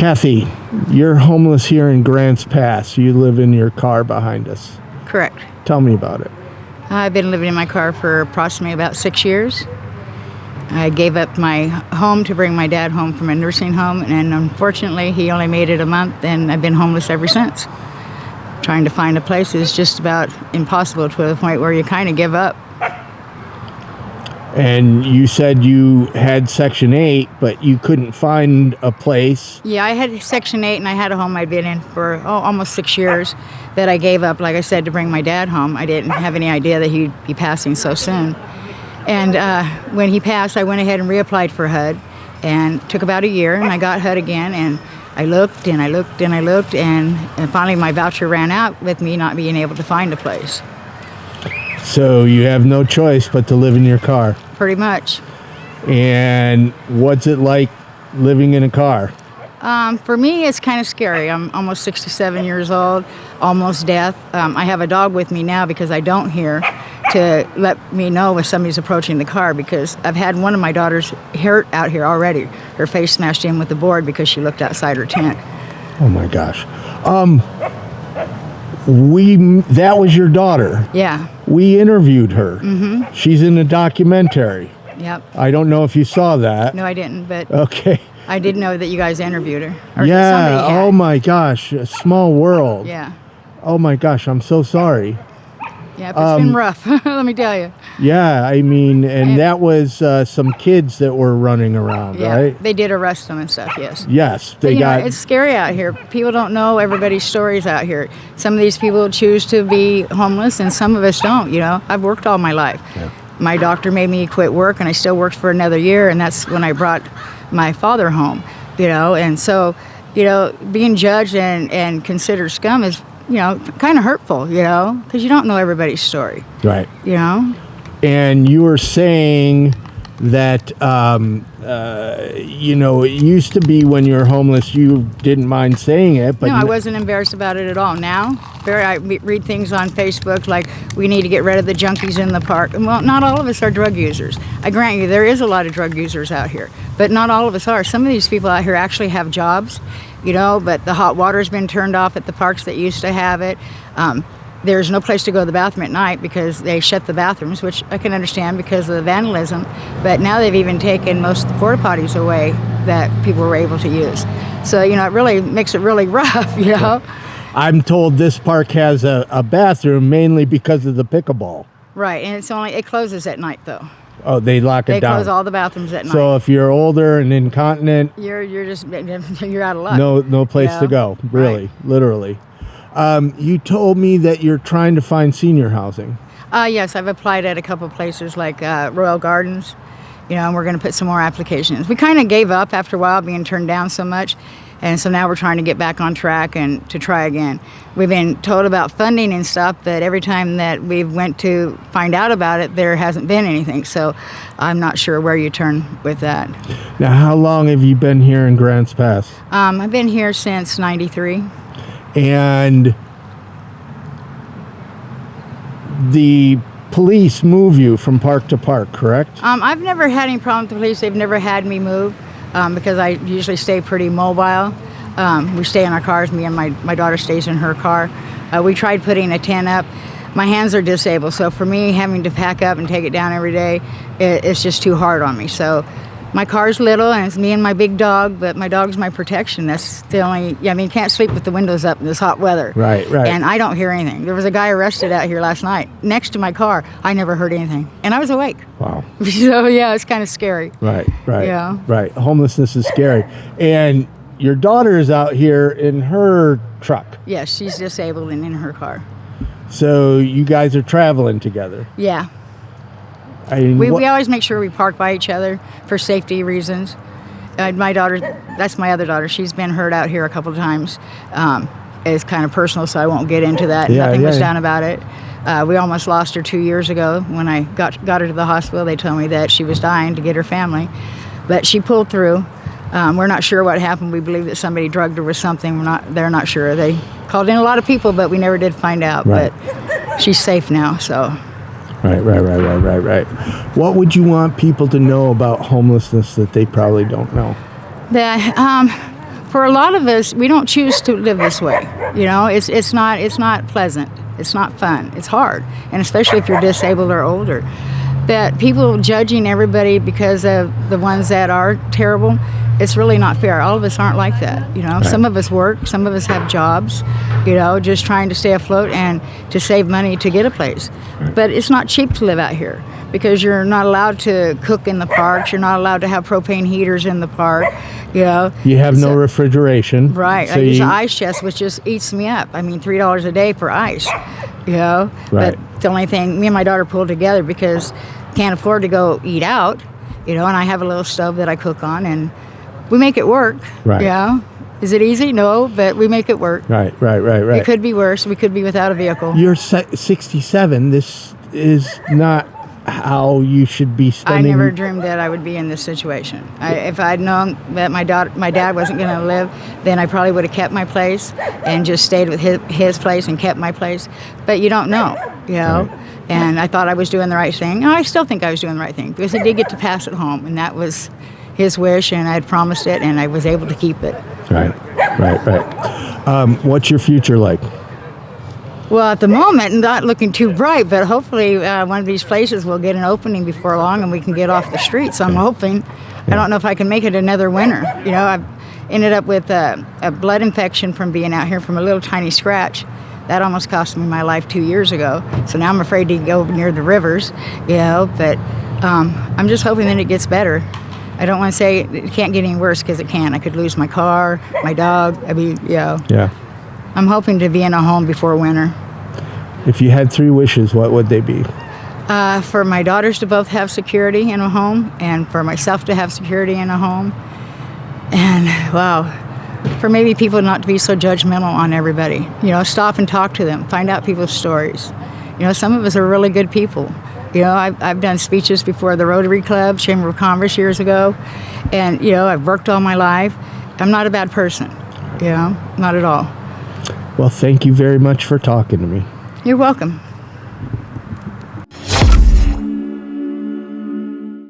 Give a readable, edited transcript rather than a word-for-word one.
Cathy, you're homeless here in Grants Pass. You live in your car behind us. Correct. Tell me about it. I've been living in my car for approximately about 6 years. I gave up my home to bring my dad home from a nursing home, and unfortunately, he only made it a month, and I've been homeless ever since. Trying to find a place is just about impossible to the point where you kind of give up. And you said you had Section 8, but you couldn't find a place. Yeah, I had Section 8, and I had a home I'd been in for almost 6 years that I gave up, like I said, to bring my dad home. I didn't have any idea that he'd be passing so soon. And when he passed, I went ahead and reapplied for HUD, and it took about a year, and I got HUD again, and I looked, and I looked, and I looked, and finally my voucher ran out with me not being able to find a place. So you have no choice but to live in your car. Pretty much. And what's it like living in a car? For me, it's kind of scary. I'm almost 67 years old, almost deaf. I have a dog with me now because I don't hear, to let me know if somebody's approaching the car, because I've had one of my daughters hurt out here already. Her face smashed in with the board because she looked outside her tent. Oh my gosh. That was your daughter. Yeah. We interviewed her. Mm-hmm. She's in a documentary. Yep. I don't know if you saw that. No, I didn't, but okay. I did know that you guys interviewed her. Or yeah. somebody had. Oh my gosh. A small world. Yeah. Oh my gosh. I'm so sorry. Yeah, it's been rough. Let me tell you. Yeah, I mean, and that was some kids that were running around, yeah, right? They did arrest them and stuff, yes. Yes, they got... it's scary out here. People don't know everybody's stories out here. Some of these people choose to be homeless, and some of us don't, you know. I've worked all my life. Yeah. My doctor made me quit work, and I still worked for another year, and that's when I brought my father home, you know. And so, you know, being judged and considered scum is, you know, kind of hurtful, you know, because you don't know everybody's story. Right. You know? And you were saying that, you know, it used to be when you were homeless, you didn't mind saying it. But no, I wasn't embarrassed about it at all. Now, I read things on Facebook like, we need to get rid of the junkies in the park. Well, not all of us are drug users. I grant you, there is a lot of drug users out here, but not all of us are. Some of these people out here actually have jobs, you know, but the hot water's been turned off at the parks that used to have it. There's no place to go to the bathroom at night because they shut the bathrooms, which I can understand because of the vandalism. But now they've even taken most of the porta potties away that people were able to use. So, you know, it really makes it really rough, you know. I'm told this park has a bathroom mainly because of the pickleball. Right, and it closes at night though. Oh, they lock it down. They close all the bathrooms at night. So if you're older and incontinent, you're out of luck. No place to go, really, right. Literally. You told me that you're trying to find senior housing. Yes, I've applied at a couple places like Royal Gardens, you know, and we're going to put some more applications. We kind of gave up after a while being turned down so much, and so now we're trying to get back on track and to try again. We've been told about funding and stuff, but every time that we've went to find out about it, there hasn't been anything, so I'm not sure where you turn with that. Now, how long have you been here in Grants Pass? I've been here since '93. And the police move you from park to park, correct? I've never had any problem with the police. They've never had me move because I usually stay pretty mobile. We stay in our cars. Me and my daughter stays in her car. We tried putting a tent up. My hands are disabled, so for me, having to pack up and take it down every day, it's just too hard on me. So my car's little, and it's me and my big dog, but my dog's my protection. That's the only... I mean, you can't sleep with the windows up in this hot weather. Right. And I don't hear anything. There was a guy arrested out here last night next to my car. I never heard anything, and I was awake. Wow. So, yeah, it's kind of scary. Right. Yeah. Right. Homelessness is scary. And your daughter is out here in her truck. Yes, she's disabled and in her car. So you guys are traveling together. Yeah. I mean, we always make sure we park by each other for safety reasons. My daughter, that's my other daughter, she's been hurt out here a couple of times. It's kind of personal, so I won't get into that. Nothing was done about it. We almost lost her 2 years ago. When I got her to the hospital, they told me that she was dying to get her family. But she pulled through. We're not sure what happened. We believe that somebody drugged her with something. They're not sure. They called in a lot of people, but we never did find out. Right. But she's safe now, so... Right. What would you want people to know about homelessness that they probably don't know? That for a lot of us, we don't choose to live this way. You know, it's not pleasant. It's not fun. It's hard, and especially if you're disabled or older. That people judging everybody because of the ones that are terrible, it's really not fair. All of us aren't like that. You know, Right. Some of us work, some of us have jobs, you know, just trying to stay afloat and to save money to get a place. Right. But it's not cheap to live out here because you're not allowed to cook in the parks. You're not allowed to have propane heaters in the park. You know, You have no So- refrigeration. Right. So I use you, an ice chest, which just eats me up. I mean, $3 a day for ice, you know? Right. But the only thing, me and my daughter pulled together because can't afford to go eat out, you know, and I have a little stove that I cook on, and we make it work. Right. You know? Is it easy? No, but we make it work. Right. It could be worse. We could be without a vehicle. You're 67. This is not how you should be I spending. never dreamed that I would be in this situation. If I'd known that my dad wasn't going to live, then I probably would have kept my place and just stayed with his place and kept my place. But you don't know, you know. Right. And I thought I was doing the right thing. And I still think I was doing the right thing because he did get to pass it home, and that was his wish, and I had promised it, and I was able to keep it. Right. What's your future like? Well, at the moment, not looking too bright, but hopefully one of these places will get an opening before long and we can get off the streets. I'm hoping. I don't know if I can make it another winter. You know, I've ended up with a blood infection from being out here from a little tiny scratch. That almost cost me my life 2 years ago. So now I'm afraid to go near the rivers, you know, but I'm just hoping that it gets better. I don't want to say it can't get any worse because it can. I could lose my car, my dog. I mean, you know. Yeah. I'm hoping to be in a home before winter. If you had 3 wishes, what would they be? For my daughters to both have security in a home, and for myself to have security in a home. And, wow, for maybe people not to be so judgmental on everybody. You know, stop and talk to them, find out people's stories. You know, some of us are really good people. You know, I've done speeches before the Rotary Club, Chamber of Commerce years ago, and, you know, I've worked all my life. I'm not a bad person, you know, not at all. Well, thank you very much for talking to me. You're welcome.